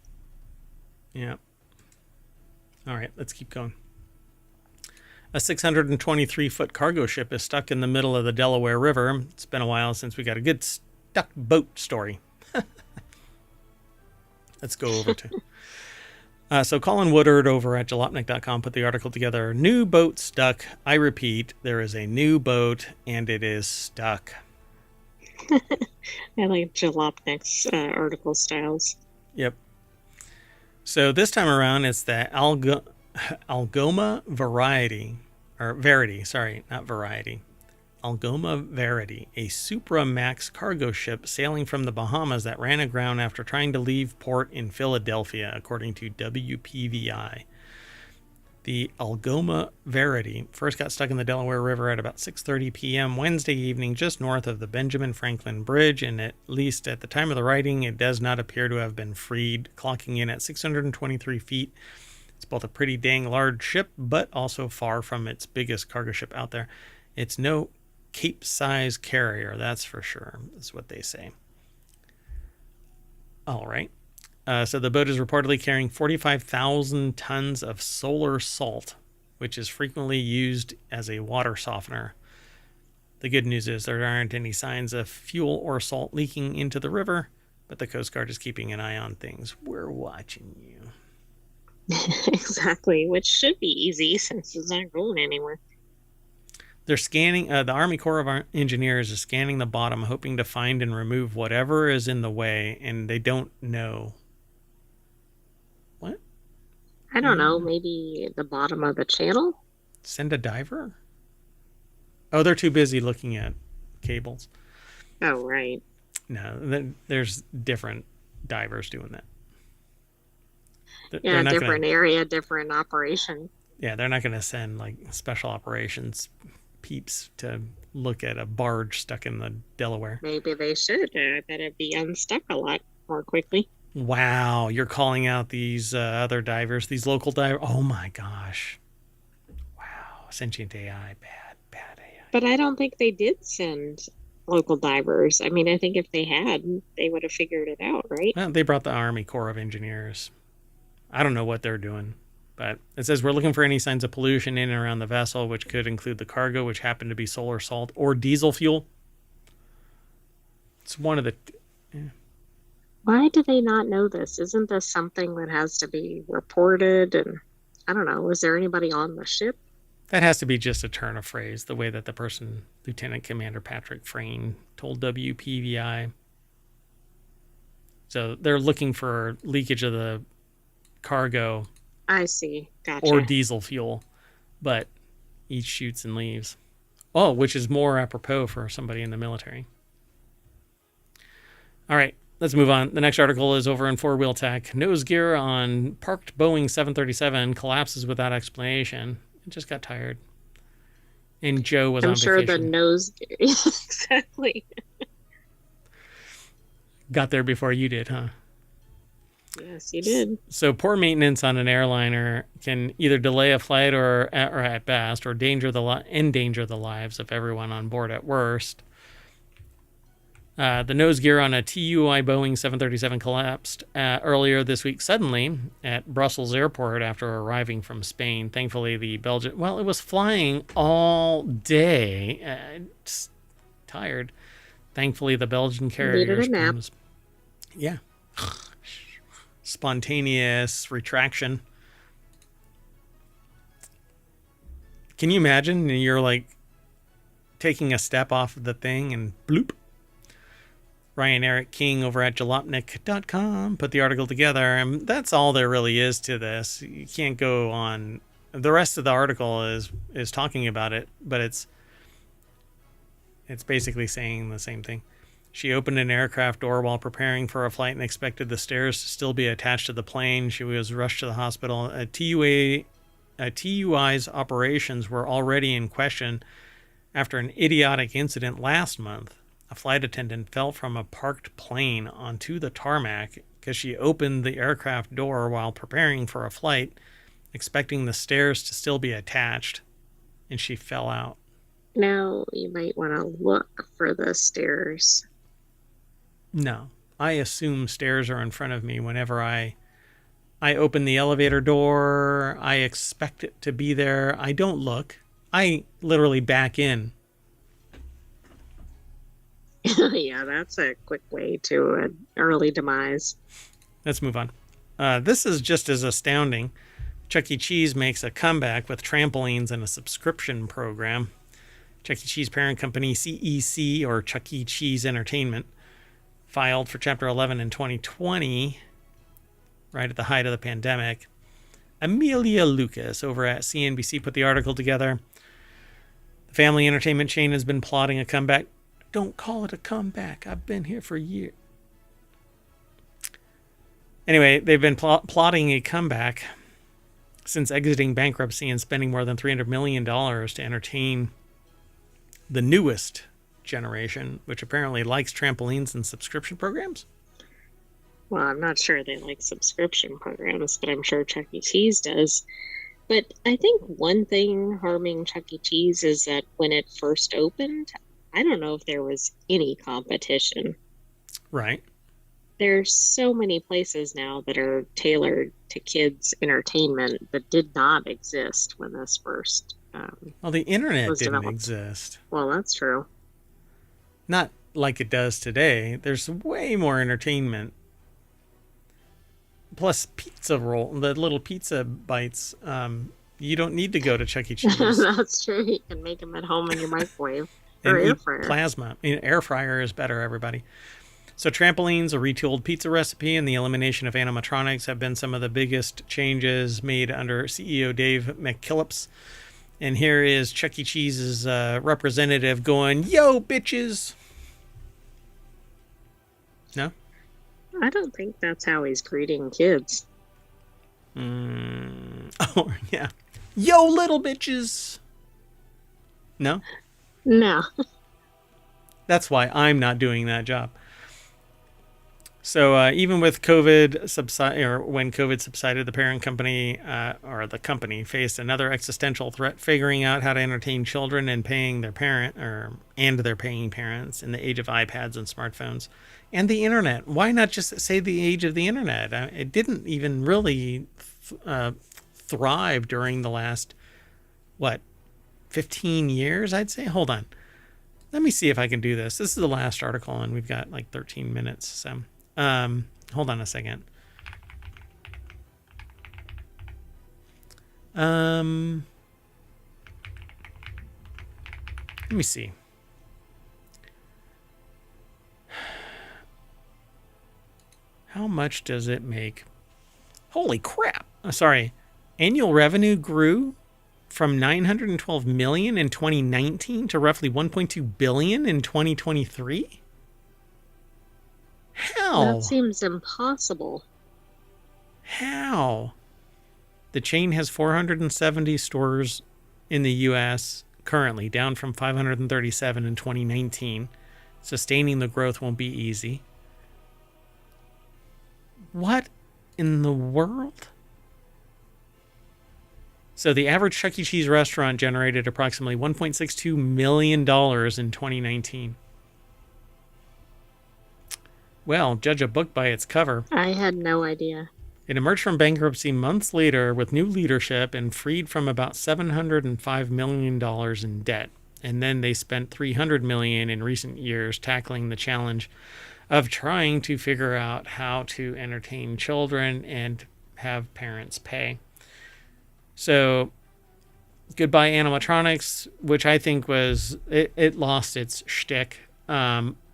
S1: Yeah. All right, let's keep going. A 623-foot cargo ship is stuck in the middle of the Delaware River. It's been a while since we got a good stuck boat story. Let's go over to... So Colin Woodard over at jalopnik.com put the article together. New boat stuck. I repeat, there is a new boat, and it is stuck.
S2: I like Jalopnik's article styles.
S1: Yep. So this time around, it's the Algoma Variety, or Verity, sorry, not Variety. Algoma Verity, a Supramax cargo ship sailing from the Bahamas that ran aground after trying to leave port in Philadelphia, according to WPVI. The Algoma Verity first got stuck in the Delaware River at about 6:30 p.m. Wednesday evening, just north of the Benjamin Franklin Bridge, and at least at the time of the writing, it does not appear to have been freed, clocking in at 623 feet. It's both a pretty dang large ship, but also far from its biggest cargo ship out there. It's no Cape-size carrier, that's for sure, is what they say. All right. So the boat is reportedly carrying 45,000 tons of solar salt, which is frequently used as a water softener. The good news is there aren't any signs of fuel or salt leaking into the river, but the Coast Guard is keeping an eye on things. We're watching you.
S2: Exactly, which should be easy since it's not going anywhere.
S1: They're scanning, the Army Corps of Engineers is scanning the bottom, hoping to find and remove whatever is in the way, and they don't know. What?
S2: I don't know, maybe the bottom of the channel?
S1: Send a diver? Oh, they're too busy looking at cables.
S2: Oh, right.
S1: No, there's different divers doing that.
S2: Yeah, different area, different operation.
S1: Yeah, they're not going to send like special operations peeps to look at a barge stuck in the Delaware.
S2: Maybe they should. I bet it'd be unstuck a lot more quickly.
S1: Wow, you're calling out these other divers, these local divers. Oh my gosh. Wow, sentient AI, bad AI.
S2: But I don't think they did send local divers. I mean, I think if they had, they would have figured it out, right?
S1: Well, they brought the Army Corps of Engineers. I don't know what they're doing. But it says we're looking for any signs of pollution in and around the vessel, which could include the cargo, which happened to be solar salt or diesel fuel. It's one of the... Yeah.
S2: Why do they not know this? Isn't this something that has to be reported? And I don't know, is there anybody on the ship?
S1: That has to be just a turn of phrase, the way that the person, Lieutenant Commander Patrick Frayne, told WPVI. So they're looking for leakage of the cargo...
S2: I see. Gotcha.
S1: Or diesel fuel, but each shoots and leaves. Oh, which is more apropos for somebody in the military. All right, let's move on. The next article is over in Four Wheel Tech. Nose gear on parked Boeing 737 collapses without explanation. It just got tired. And Joe was on vacation.
S2: I'm sure the nose gear... Exactly.
S1: Got there before you did, huh?
S2: Yes, you did.
S1: So poor maintenance on an airliner can either delay a flight or at best, or endanger the lives of everyone on board at worst. The nose gear on a TUI Boeing 737 collapsed earlier this week suddenly at Brussels airport after arriving from Spain. Thankfully, the Belgian... Well, it was flying all day. Just tired. Thankfully, the Belgian carrier...
S2: Needed a nap.
S1: Yeah. Spontaneous retraction. Can you imagine you're like taking a step off of the thing and bloop? Ryan Eric King over at jalopnik.com put the article together, and that's all there really is to this. You can't go on. The rest of the article is talking about it, but it's basically saying the same thing. She opened an aircraft door while preparing for a flight and expected the stairs to still be attached to the plane. She was rushed to the hospital. TUI's operations were already in question after an idiotic incident last month. a flight attendant fell from a parked plane onto the tarmac because she opened the aircraft door while preparing for a flight, expecting the stairs to still be attached, and she fell out.
S2: Now, you might want to look for the stairs.
S1: No, I assume stairs are in front of me whenever I open the elevator door. I expect it to be there. I don't look. I literally back in.
S2: Yeah, that's a quick way to an early demise.
S1: Let's move on. This is just as astounding. Chuck E. Cheese makes a comeback with trampolines and a subscription program. Chuck E. Cheese parent company CEC, or Chuck E. Cheese Entertainment, filed for Chapter 11 in 2020, right at the height of the pandemic. Amelia Lucas over at CNBC put the article together. The family entertainment chain has been plotting a comeback. Don't call it a comeback. I've been here for years. Anyway, they've been plotting a comeback since exiting bankruptcy and spending more than $300 million to entertain the newest generation, which apparently likes trampolines and subscription programs.
S2: Well, I'm not sure they like subscription programs, but I'm sure Chuck E. Cheese does. But I think one thing harming Chuck E. Cheese is that when it first opened, I don't know if there was any competition.
S1: Right.
S2: There's so many places now that are tailored to kids' entertainment that did not exist when this first
S1: well, the internet didn't
S2: developed.
S1: exist.
S2: Well, that's true.
S1: Not like it does today. There's way more entertainment. Plus pizza roll, the little pizza bites. You don't need to go to Chuck E. Cheese.
S2: That's true. You can make them at home in your microwave or
S1: and
S2: air
S1: eat
S2: fryer.
S1: Plasma. Air fryer is better, everybody. So trampolines, a retooled pizza recipe, and the elimination of animatronics have been some of the biggest changes made under CEO Dave McKillips. And here is Chuck E. Cheese's representative going, "Yo, bitches." No?
S2: I don't think that's how he's greeting kids.
S1: Oh, yeah. "Yo, little bitches." No?
S2: No.
S1: That's why I'm not doing that job. So even with COVID when COVID subsided, the parent company or the company faced another existential threat, figuring out how to entertain children and paying their paying parents in the age of iPads and smartphones and the internet. Why not just say the age of the internet? It didn't even really thrive during the last 15 years, I'd say. Hold on. Let me see if I can do this. This is the last article, and we've got like 13 minutes. So, hold on a second. Let me see. How much does it make? Holy crap. Sorry. Annual revenue grew from $912 million in 2019 to roughly $1.2 billion in 2023? How?
S2: That seems impossible.
S1: How? The chain has 470 stores in the U.S. currently, down from 537 in 2019. Sustaining the growth won't be easy. What in the world? So the average Chuck E. Cheese restaurant generated approximately $1.62 million in 2019. Well, judge a book by its cover.
S2: I had no idea.
S1: It emerged from bankruptcy months later with new leadership and freed from about $705 million in debt. And then they spent $300 million in recent years tackling the challenge of trying to figure out how to entertain children and have parents pay. So, goodbye animatronics, which I think was, it lost its shtick.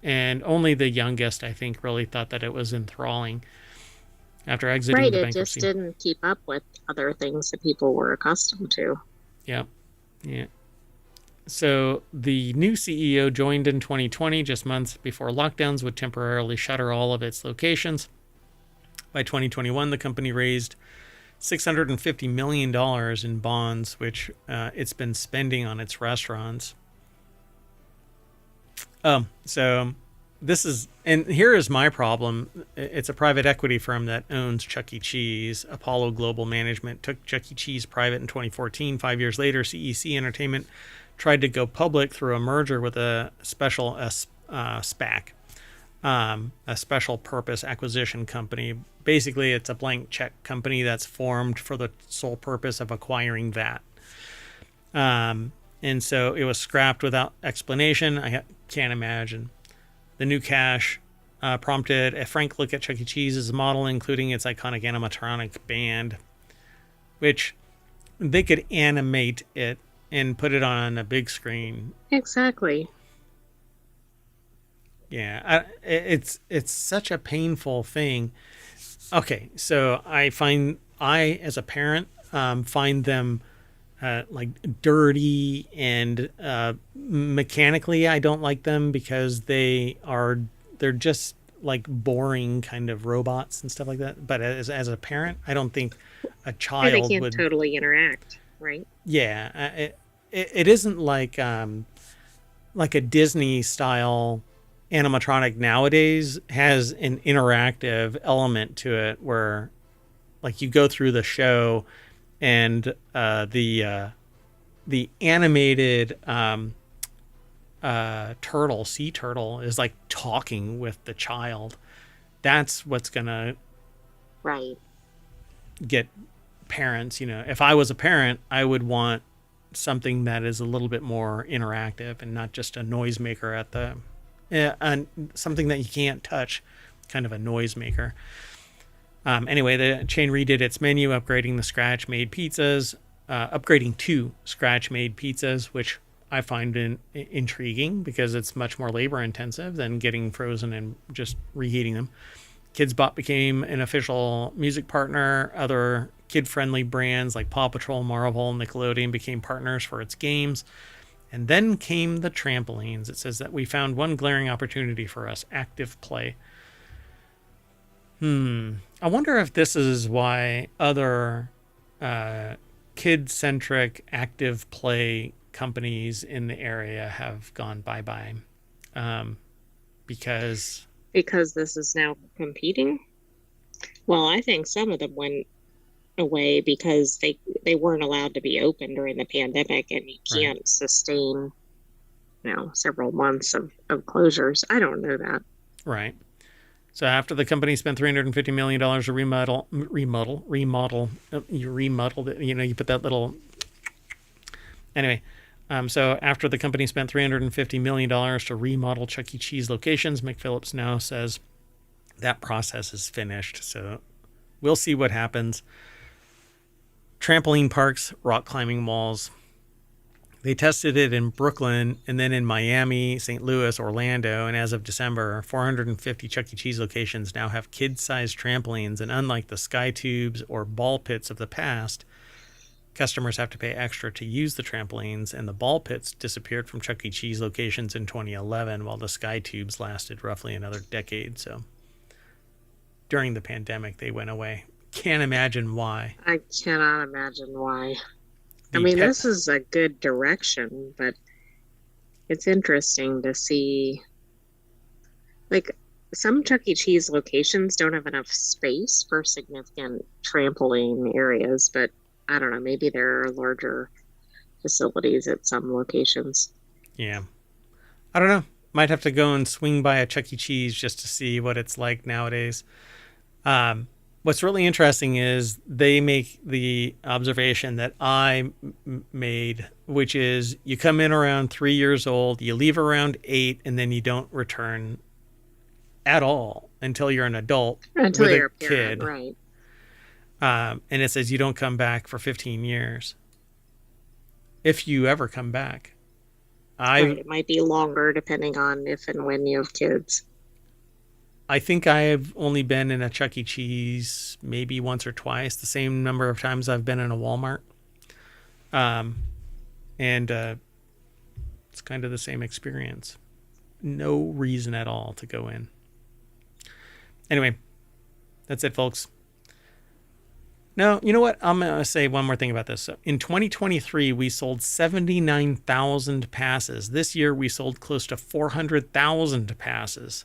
S1: And only the youngest, I think, really thought that it was enthralling after exiting the bankruptcy.
S2: It just didn't keep up with other things that people were accustomed to.
S1: Yeah. So the new CEO joined in 2020, just months before lockdowns would temporarily shutter all of its locations. By 2021, the company raised $650 million in bonds, which it's been spending on its restaurants. So this is, and here is my problem. It's a private equity firm that owns Chuck E. Cheese. Apollo Global Management took Chuck E. Cheese private in 2014. 5 years later, CEC Entertainment tried to go public through a merger with a special SPAC, a special purpose acquisition company. Basically, it's a blank check company that's formed for the sole purpose of acquiring that. And so it was scrapped without explanation. I can't imagine. The new cash prompted a frank look at Chuck E. Cheese as a model, including its iconic animatronic band, which they could animate it and put it on a big screen.
S2: Exactly.
S1: Yeah, it's such a painful thing. Okay, so I as a parent find them like dirty, and mechanically I don't like them because they're just like boring kind of robots and stuff like that. But as a parent, I don't think a child
S2: they can't
S1: would
S2: totally interact, right?
S1: Yeah, it isn't like a Disney style animatronic nowadays has an interactive element to it where like you go through the show and the animated sea turtle is like talking with the child. That's what's gonna
S2: Right.
S1: get parents. If I was a parent, I would want something that is a little bit more interactive and not just a noisemaker at the something that you can't touch, kind of a noisemaker. Anyway, the chain redid its menu, upgrading to scratch-made pizzas, which I find intriguing because it's much more labor intensive than getting frozen and just reheating them. Kids Bop became an official music partner. Other kid-friendly brands like Paw Patrol, Marvel, Nickelodeon became partners for its games. And then came the trampolines. It says that we found one glaring opportunity for us: active play. I wonder if this is why other kid-centric active play companies in the area have gone bye-bye. Because
S2: this is now competing. Well, I think some of them went away because they weren't allowed to be open during the pandemic, and you can't sustain several months of closures. I don't know that.
S1: Right. So after the company spent $350 million to remodel, you remodeled it, you put that little, anyway. So after the company spent $350 million to remodel Chuck E. Cheese locations, McPhillips now says that process is finished. So we'll see what happens. Trampoline parks, rock climbing walls. They tested it in Brooklyn and then in Miami, St. Louis, Orlando, and as of December, 450 Chuck E. Cheese locations now have kid-sized trampolines, and unlike the sky tubes or ball pits of the past, customers have to pay extra to use the trampolines, and the ball pits disappeared from Chuck E. Cheese locations in 2011, while the sky tubes lasted roughly another decade. So during the pandemic, they went away. Can't imagine why.
S2: I cannot imagine why. This is a good direction, but it's interesting to see, like, some Chuck E. Cheese locations don't have enough space for significant trampoline areas, but I don't know, maybe there are larger facilities at some locations.
S1: Yeah. I don't know. Might have to go and swing by a Chuck E. Cheese just to see what it's like nowadays. What's really interesting is they make the observation that I made, which is you come in around 3 years old, you leave around 8, and then you don't return at all until you're an adult
S2: until you're
S1: a kid.
S2: Right.
S1: And it says you don't come back for 15 years. If you ever come back.
S2: It might be longer depending on if and when you have kids.
S1: I think I've only been in a Chuck E. Cheese maybe once or twice, the same number of times I've been in a Walmart. And it's kind of the same experience. No reason at all to go in. Anyway, that's it, folks. No, you know what? I'm going to say one more thing about this. So in 2023, we sold 79,000 passes. This year, we sold close to 400,000 passes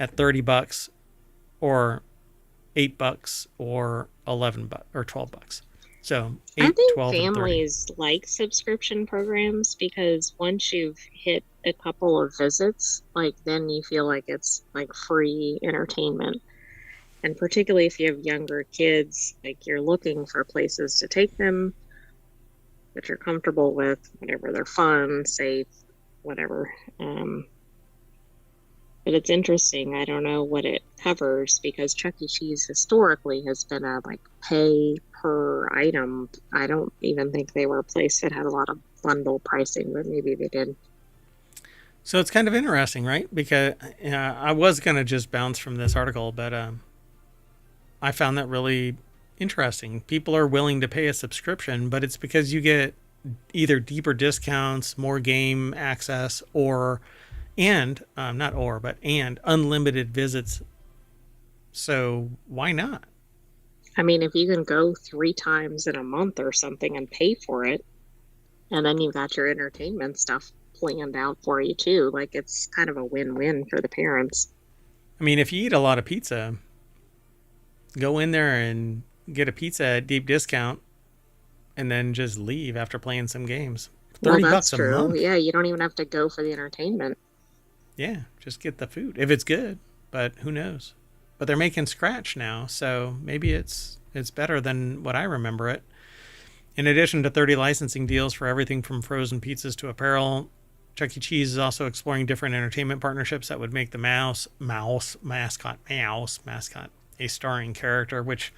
S1: at $30 or $8 or $11 or $12. So
S2: I
S1: 8,
S2: think
S1: 12, and 30.
S2: families like subscription programs because once you've hit a couple of visits, like then you feel like it's like free entertainment. And particularly if you have younger kids, like you're looking for places to take them that you're comfortable with, whatever they're fun, safe, whatever. But it's interesting. I don't know what it covers because Chuck E. Cheese historically has been a like pay per item. I don't even think they were a place that had a lot of bundle pricing, but maybe they did.
S1: So it's kind of interesting, right? Because I was going to just bounce from this article, but I found that really interesting. People are willing to pay a subscription, but it's because you get either deeper discounts, more game access, and unlimited visits. So why not?
S2: I mean, if you can go 3 times in a month or something and pay for it, and then you've got your entertainment stuff planned out for you too, like it's kind of a win-win for the parents.
S1: I mean, if you eat a lot of pizza, go in there and get a pizza at deep discount and then just leave after playing some games. $30 a month.
S2: Yeah, you don't even have to go for the entertainment.
S1: Yeah, just get the food if it's good, but who knows? But they're making scratch now, so maybe it's better than what I remember it. In addition to 30 licensing deals for everything from frozen pizzas to apparel, Chuck E. Cheese is also exploring different entertainment partnerships that would make the mascot a starring character. Which,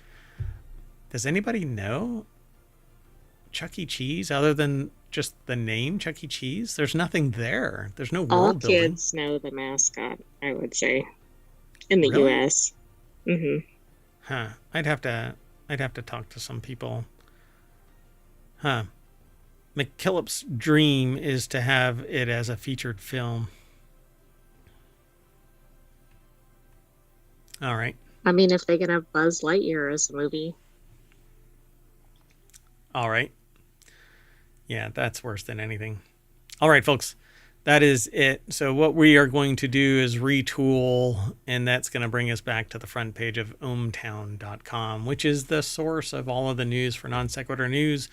S1: does anybody know Chuck E. Cheese other than just the name Chuck E. Cheese? There's nothing there. There's no world building.
S2: All kids know the mascot, I would say, in the
S1: Really?
S2: U.S. Mm-hmm.
S1: Huh. I'd have to talk to some people. Huh. McKillop's dream is to have it as a featured film. All right.
S2: I mean, if they can have Buzz Lightyear as a movie.
S1: All right. Yeah, that's worse than anything. All right, folks. That is it. So what we are going to do is retool, and that's going to bring us back to the front page of ohmtown.com, which is the source of all of the news for Non Sequitur News.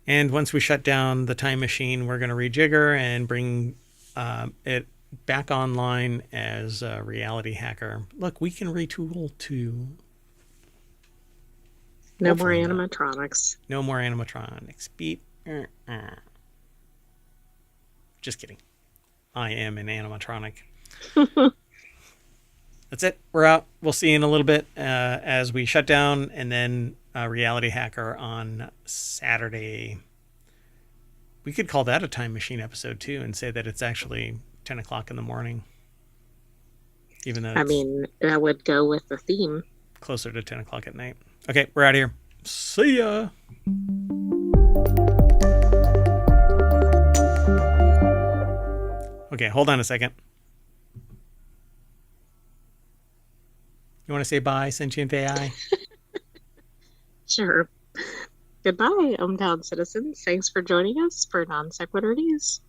S1: And once we shut down the time machine, we're going to rejigger and bring it back online as RealityHacker. Look, we can retool too.
S2: No more animatronics.
S1: No more animatronics. Beep. Just kidding. I am an animatronic. That's it. We're out. We'll see you in a little bit as we shut down, and then RealityHacker on Saturday. We could call that a time machine episode too and say that it's actually 10 o'clock in the morning. Even though
S2: I mean, that would go with the theme.
S1: Closer to 10 o'clock at night. Okay, we're out of here. See ya. Okay, hold on a second. You want to say bye, sentient AI?
S2: Sure. Goodbye, hometown citizens. Thanks for joining us for Non Sequitur News.